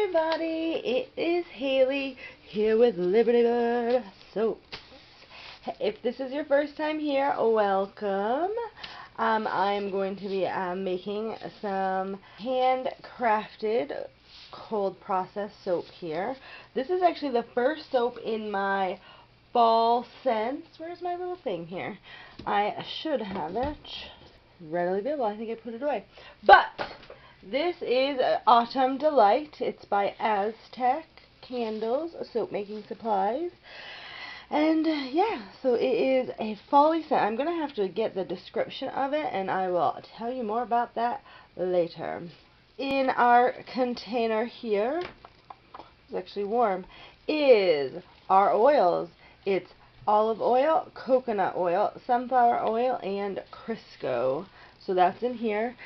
everybody, it is Haley here with Liberty Bird Soaps. If this is your first time here, welcome. I'm going to be making some handcrafted cold process soap here. This is actually the first soap in my fall scents. Where's my little thing here? I should have it readily available. I think I put it away. But this is Autumn Delight. It's by Aztec Candles, soap making supplies. And yeah, so it is a fall scent. I'm going to have to get the description of it, and I will tell you more about that later. In our container here, it's actually warm, is our oils. It's olive oil, coconut oil, sunflower oil, and Crisco. So that's in here.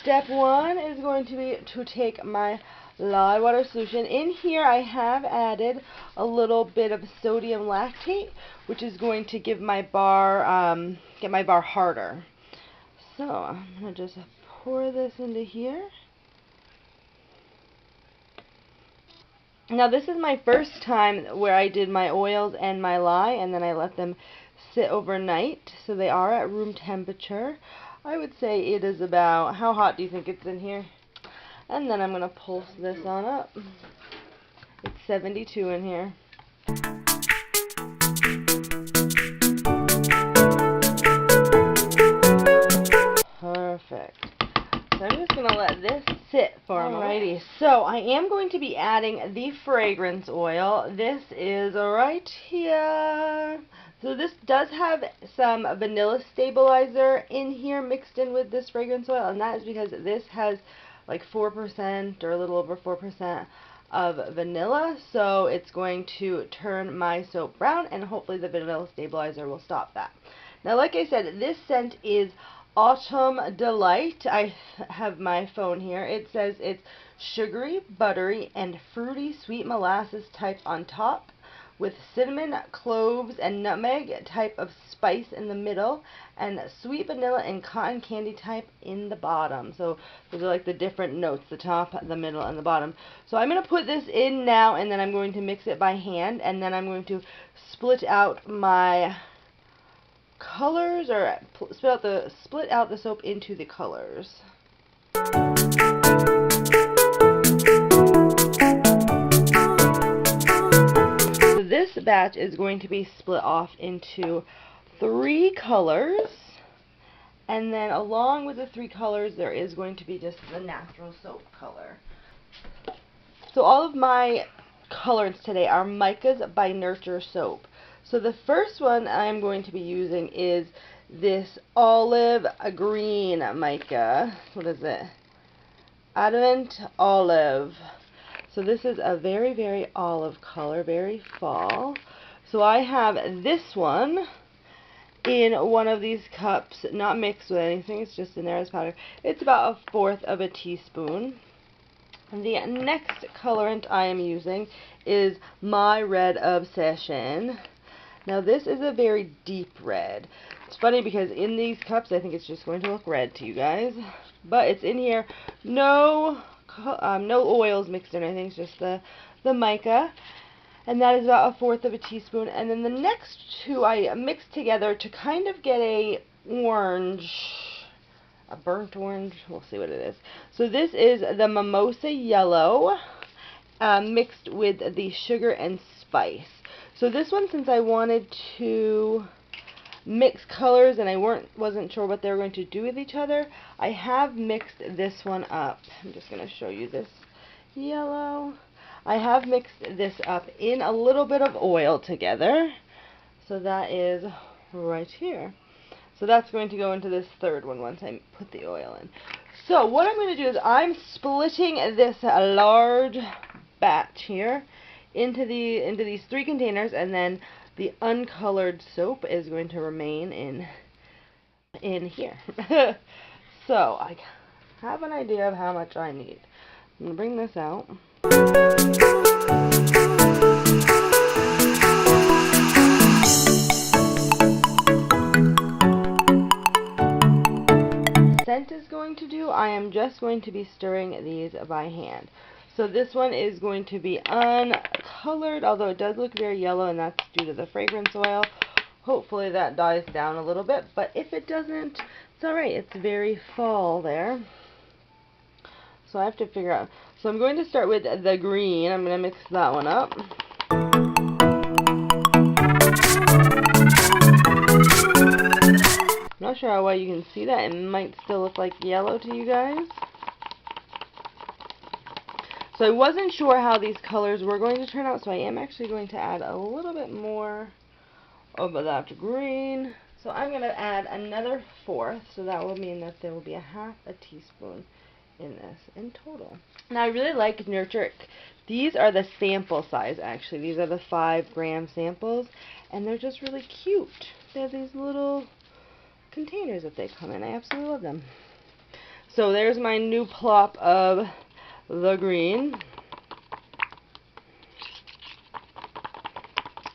Step one is going to be to take my lye water solution. In here I have added a little bit of sodium lactate, which is going to give my bar, get my bar harder. So I'm going to just pour this into here. Now this is my first time where I did my oils and my lye, and then I let them sit overnight, so they are at room temperature. I would say it is about, how hot do you think it's in here? And then I'm going to pulse this on up. It's 72 in here. Perfect. So I'm just going to let this sit for a moment. Alrighty, so I am going to be adding the fragrance oil. This is right here. So this does have some vanilla stabilizer in here mixed in with this fragrance oil, and that is because this has like 4% or a little over 4% of vanilla, so it's going to turn my soap brown, and hopefully the vanilla stabilizer will stop that. Now, like I said, this scent is Autumn Delight. I have my phone here. It says it's sugary, buttery, and fruity sweet molasses type on top, with cinnamon, cloves, and nutmeg type of spice in the middle, and sweet vanilla and cotton candy type in the bottom. So those are like the different notes, the top, the middle, and the bottom. So I'm going to put this in now, and then I'm going to mix it by hand, and then I'm going to split out my colors, or split out the soap into the colors. This batch is going to be split off into 3 colors, and then along with the 3 colors there is going to be just the natural soap color. So all of my colorants today are Micas by Nurture soap. So the first one I'm going to be using is this olive green mica. What is it? Adamant Olive. So this is a very, very olive color, very fall. So I have this one in one of these cups, not mixed with anything, it's just in there as powder. It's about 1/4 of a teaspoon. And the next colorant I am using is My Red Obsession. Now this is a very deep red. It's funny because in these cups I think it's just going to look red to you guys. But it's in here, no oils mixed in, I think it's just the mica, and that is about 1/4 of a teaspoon. And then the next 2 I mixed together to kind of get a orange, a burnt orange, we'll see what it is. So this is the Mimosa Yellow mixed with the sugar and spice. So this one, since I wanted to mix colors and I wasn't sure what they were going to do with each other, I have mixed this one up. I'm just going to show you this yellow. I have mixed this up in a little bit of oil together. So that is right here. So that's going to go into this third one once I put the oil in. So what I'm going to do is I'm splitting this large batch here into these 3 containers, and then the uncolored soap is going to remain in here. So I have an idea of how much I need. I'm going to bring this out. Scent is going to do, I am just going to be stirring these by hand. So this one is going to be uncolored, although it does look very yellow, and that's due to the fragrance oil. Hopefully that dies down a little bit, but if it doesn't, it's alright. It's very fall there. So I have to figure out. So I'm going to start with the green. I'm going to mix that one up. I'm not sure how well you can see that. It might still look like yellow to you guys. So I wasn't sure how these colors were going to turn out, so I am actually going to add a little bit more of that green. So I'm going to add another fourth, so that will mean that there will be a half a teaspoon in this in total. Now I really like Nurture. These are the sample size, actually. These are the 5-gram samples, and they're just really cute. They have these little containers that they come in. I absolutely love them. So there's my new plop of the green.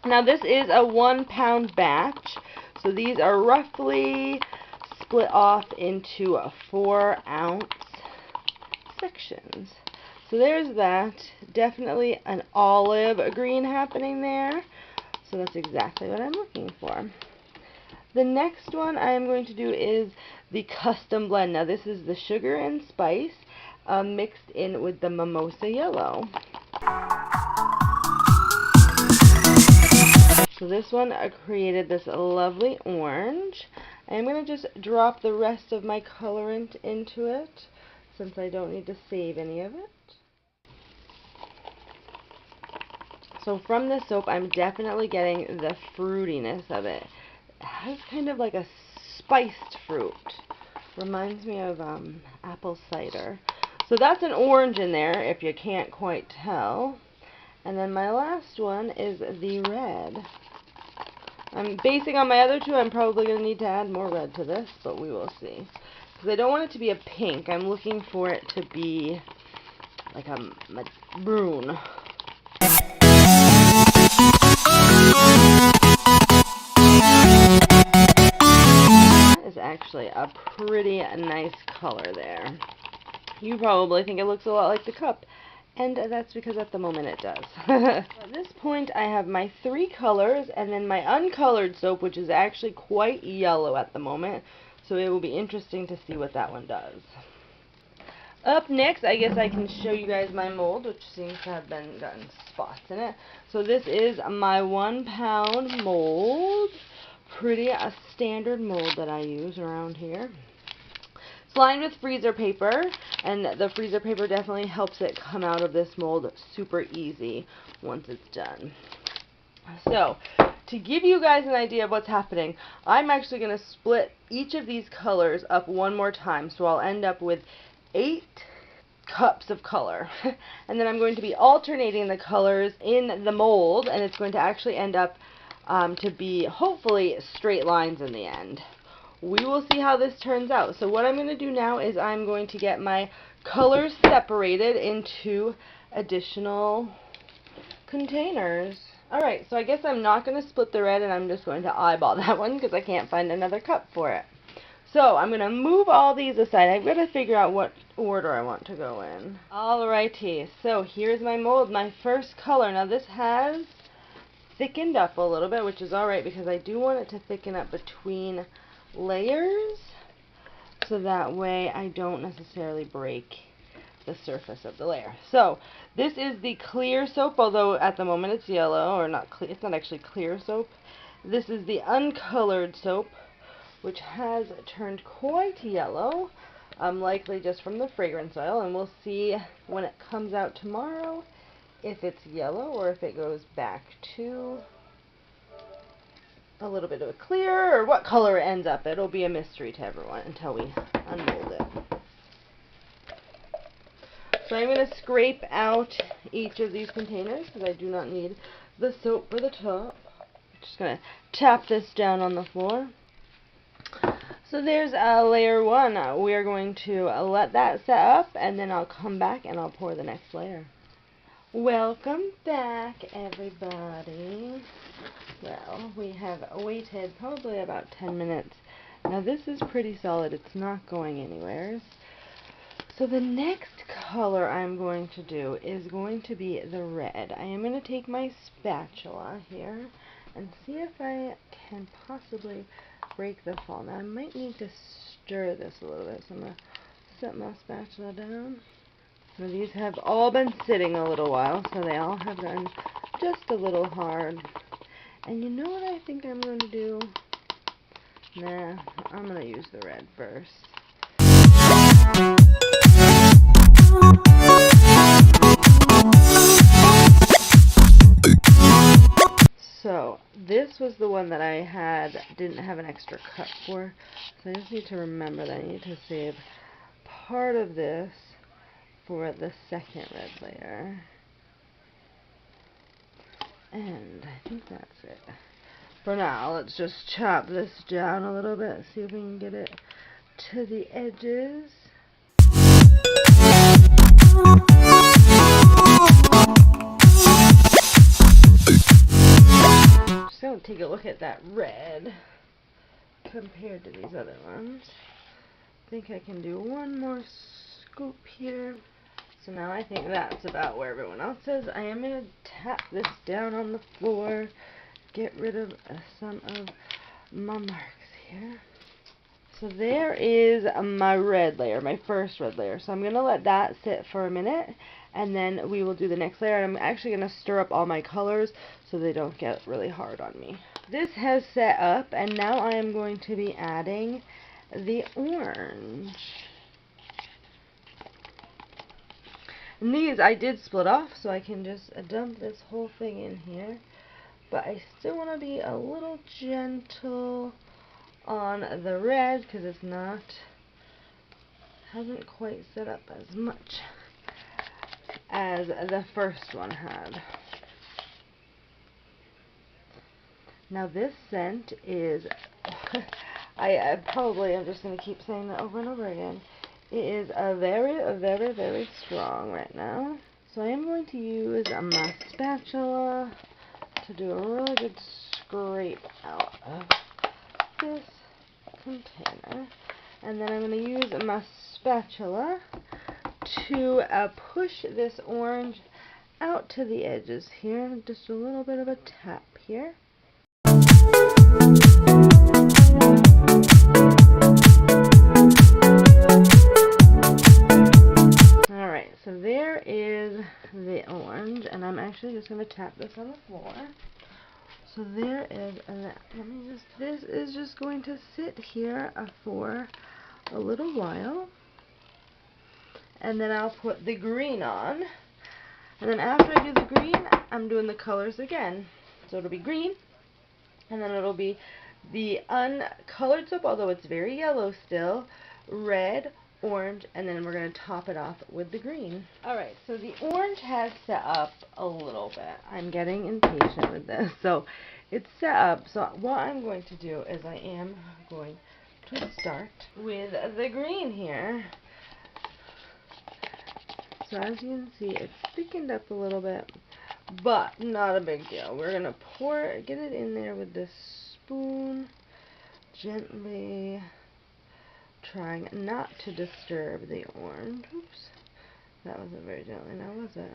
Now this is a 1-pound batch, so these are roughly split off into 4-ounce sections. So there's that. Definitely an olive green happening there. So that's exactly what I'm looking for. The next one I'm going to do is the custom blend. Now this is the sugar and spice mixed in with the mimosa yellow. So this one created this lovely orange. I'm going to just drop the rest of my colorant into it, since I don't need to save any of it. So from the soap, I'm definitely getting the fruitiness of it. It has kind of like a spiced fruit. Reminds me of apple cider. So that's an orange in there, if you can't quite tell. And then my last one is the red. I'm basing on my other two. I'm probably going to need to add more red to this, but we will see. Because I don't want it to be a pink. I'm looking for it to be like a maroon. That is actually a pretty nice color there. You probably think it looks a lot like the cup, and that's because at the moment it does. At this point I have my 3 colors and then my uncolored soap, which is actually quite yellow at the moment, so it will be interesting to see what that one does. Up next, I guess I can show you guys my mold, which seems to have gotten spots in it. So this is my 1-pound mold. Pretty standard mold that I use around here. It's lined with freezer paper, and the freezer paper definitely helps it come out of this mold super easy once it's done. So, to give you guys an idea of what's happening, I'm actually going to split each of these colors up one more time, so I'll end up with 8 cups of color. And then I'm going to be alternating the colors in the mold, and it's going to actually end up to be hopefully straight lines in the end. We will see how this turns out. So what I'm going to do now is I'm going to get my colors separated into additional containers. Alright, so I guess I'm not going to split the red, and I'm just going to eyeball that one because I can't find another cup for it. So I'm going to move all these aside. I've got to figure out what order I want to go in. Alrighty, so here's my mold, my first color. Now this has thickened up a little bit, which is alright because I do want it to thicken up between layers, so that way I don't necessarily break the surface of the layer. So this is the clear soap, although at the moment it's yellow, or not clear. It's not actually clear soap. This is the uncolored soap, which has turned quite yellow, likely just from the fragrance oil, and we'll see when it comes out tomorrow if it's yellow or if it goes back to a little bit of a clear, or what color it ends up. It'll be a mystery to everyone until we unmold it. So I'm going to scrape out each of these containers because I do not need the soap for the top. Just going to tap this down on the floor. So there's layer 1. We are going to let that set up, and then I'll come back and I'll pour the next layer. Welcome back, everybody. Well, we have waited probably about 10 minutes. Now this is pretty solid. It's not going anywhere. So the next color I'm going to do is going to be the red. I am going to take my spatula here and see if I can possibly break the fall. Now I might need to stir this a little bit, so I'm going to set my spatula down. Now these have all been sitting a little while, so they all have gotten just a little hard. And you know what I think I'm going to do? Nah, I'm going to use the red first. So this was the one that I didn't have an extra cut for. So I just need to remember that I need to save part of this for the second red layer. And I think that's it. For now, let's just chop this down a little bit, see if we can get it to the edges. Just gonna take a look at that red compared to these other ones. I think I can do one more scoop here. So now I think that's about where everyone else is. I am going to tap this down on the floor, get rid of some of my marks here. So there is my red layer, my first red layer. So I'm going to let that sit for a minute, and then we will do the next layer. I'm actually going to stir up all my colors so they don't get really hard on me. This has set up, and now I am going to be adding the orange. And these I did split off, so I can just dump this whole thing in here. But I still want to be a little gentle on the red because it's hasn't quite set up as much as the first one had. Now this scent is, I probably am just going to keep saying that over and over again. It is very strong right now. So I am going to use my spatula to do a really good scrape out of this container. And then I'm going to use my spatula to push this orange out to the edges here. Just a little bit of a tap here. Alright, so there is the orange, and I'm actually just going to tap this on the floor. So there is that. This is just going to sit here for a little while. And then I'll put the green on. And then after I do the green, I'm doing the colors again. So it'll be green, and then it'll be the uncolored soap, although it's very yellow still, red, orange, and then we're going to top it off with the green. Alright, so the orange has set up a little bit. I'm getting impatient with this. So it's set up. So what I'm going to do is I am going to start with the green here. So as you can see, it's thickened up a little bit, but not a big deal. We're going to get it in there with this spoon, gently trying not to disturb the orange. Oops, that wasn't very gently now, was it?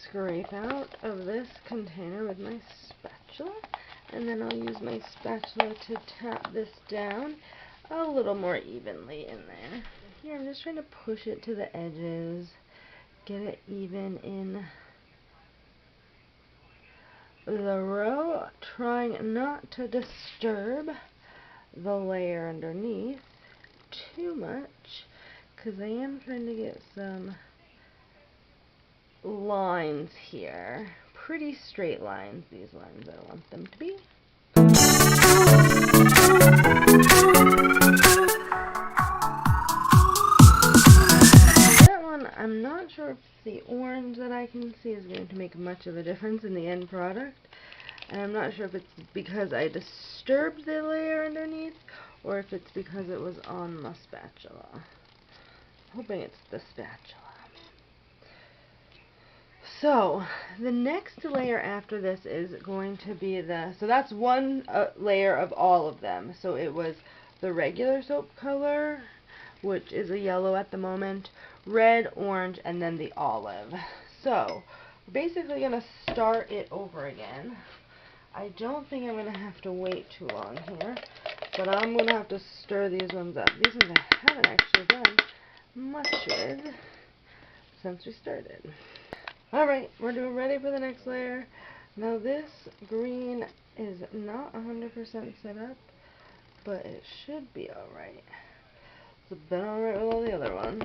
Scrape out of this container with my spatula, and then I'll use my spatula to tap this down a little more evenly in there. Here I'm just trying to push it to the edges, get it even in the row, trying not to disturb the layer underneath too much, because I am trying to get some lines here. Pretty straight lines, these lines I want them to be. That one, I'm not sure if the orange that I can see is going to make much of a difference in the end product. And I'm not sure if it's because I disturbed the layer underneath or if it's because it was on my spatula. hoping it's the spatula. So the next layer after this is going to be so that's one layer of all of them. So it was the regular soap color, which is a yellow at the moment, red, orange, and then the olive. So we're basically going to start it over again. I don't think I'm going to have to wait too long here, but I'm going to have to stir these ones up. These ones I haven't actually done much with since we started. Alright, we're ready for the next layer. Now this green is not 100% set up, but it should be alright. It's been alright with all the other ones.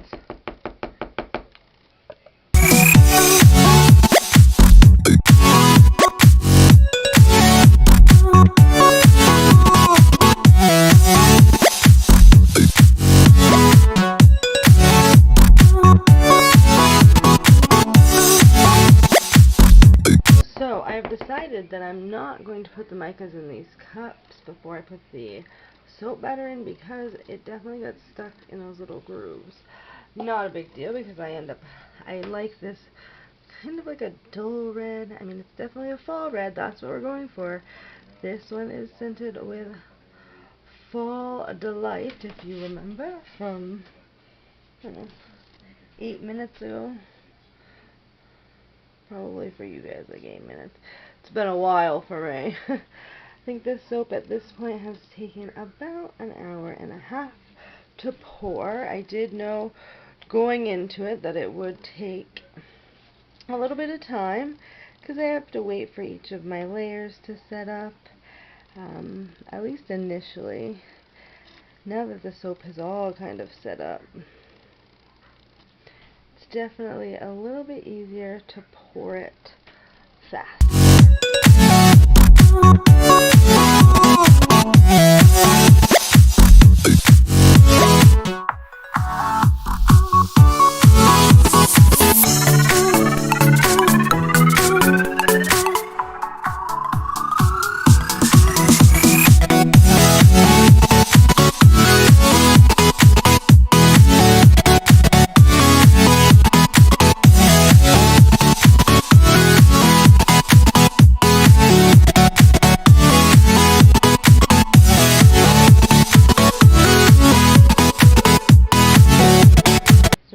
So I've decided that I'm not going to put the micas in these cups before I put the soap batter in, because it definitely got stuck in those little grooves. Not a big deal, because I like this kind of like a dull red. I mean, it's definitely a fall red. That's what we're going for. This one is scented with Fall Delight, if you remember, from, I don't know, 8 minutes ago. Probably for you guys like 8 minutes. It's been a while for me. I think this soap at this point has taken about an hour and a half to pour. I did know going into it that it would take a little bit of time, because I have to wait for each of my layers to set up, at least initially. Now that the soap has all kind of set up, it's definitely a little bit easier to pour it fast.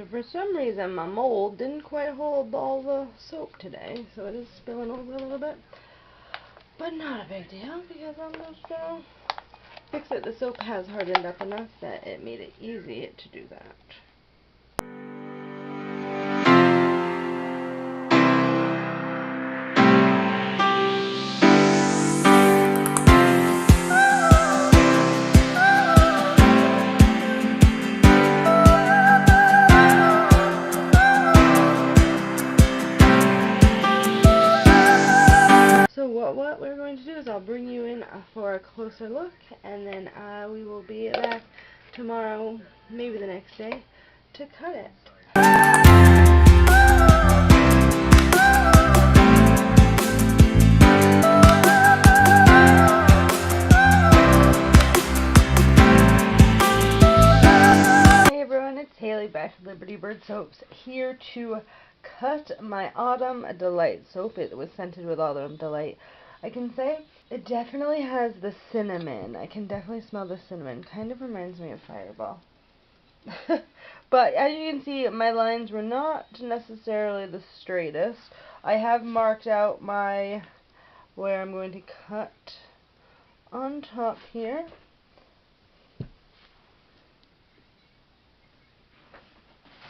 For some reason, my mold didn't quite hold all the soap today, so it is spilling over a little bit. But not a big deal, because I'm just going to fix it. The soap has hardened up enough that it made it easy to do that. What we're going to do is I'll bring you in for a closer look, and then we will be back tomorrow, maybe the next day, to cut it. Hey everyone, it's Haley back at Liberty Bird Soaps, here to cut my Autumn Delight soap. It was scented with Autumn Delight. I can say it definitely has the cinnamon. I can definitely smell the cinnamon. Kind of reminds me of Fireball. But as you can see, my lines were not necessarily the straightest. I have marked out where I'm going to cut on top here.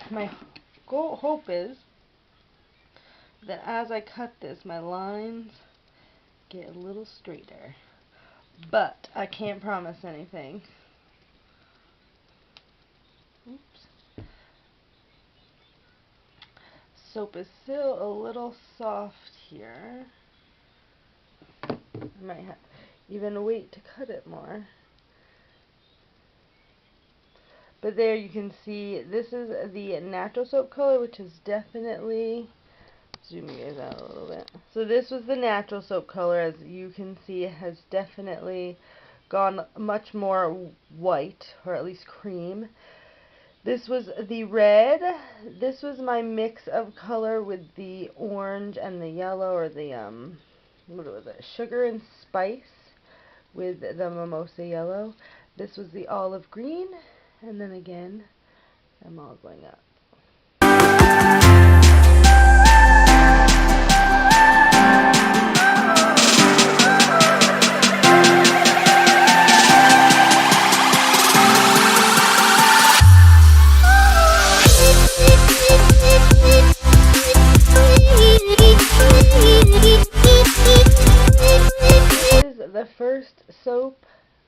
My hope is that as I cut this, my lines get a little straighter, but I can't promise anything. Oops. Soap is still a little soft here. I might have even wait to cut it more. But there you can see this is the natural soap color, which is definitely, zoom you guys out a little bit. So this was the natural soap color. As you can see, it has definitely gone much more white, or at least cream. This was the red. This was my mix of color with the orange and the yellow, or the, what was it? Sugar and spice with the mimosa yellow. This was the olive green, and then again, I'm all going up. The first soap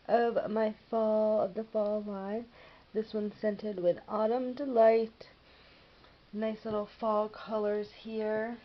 of the fall line. This one's scented with Autumn Delight. Nice little fall colors here.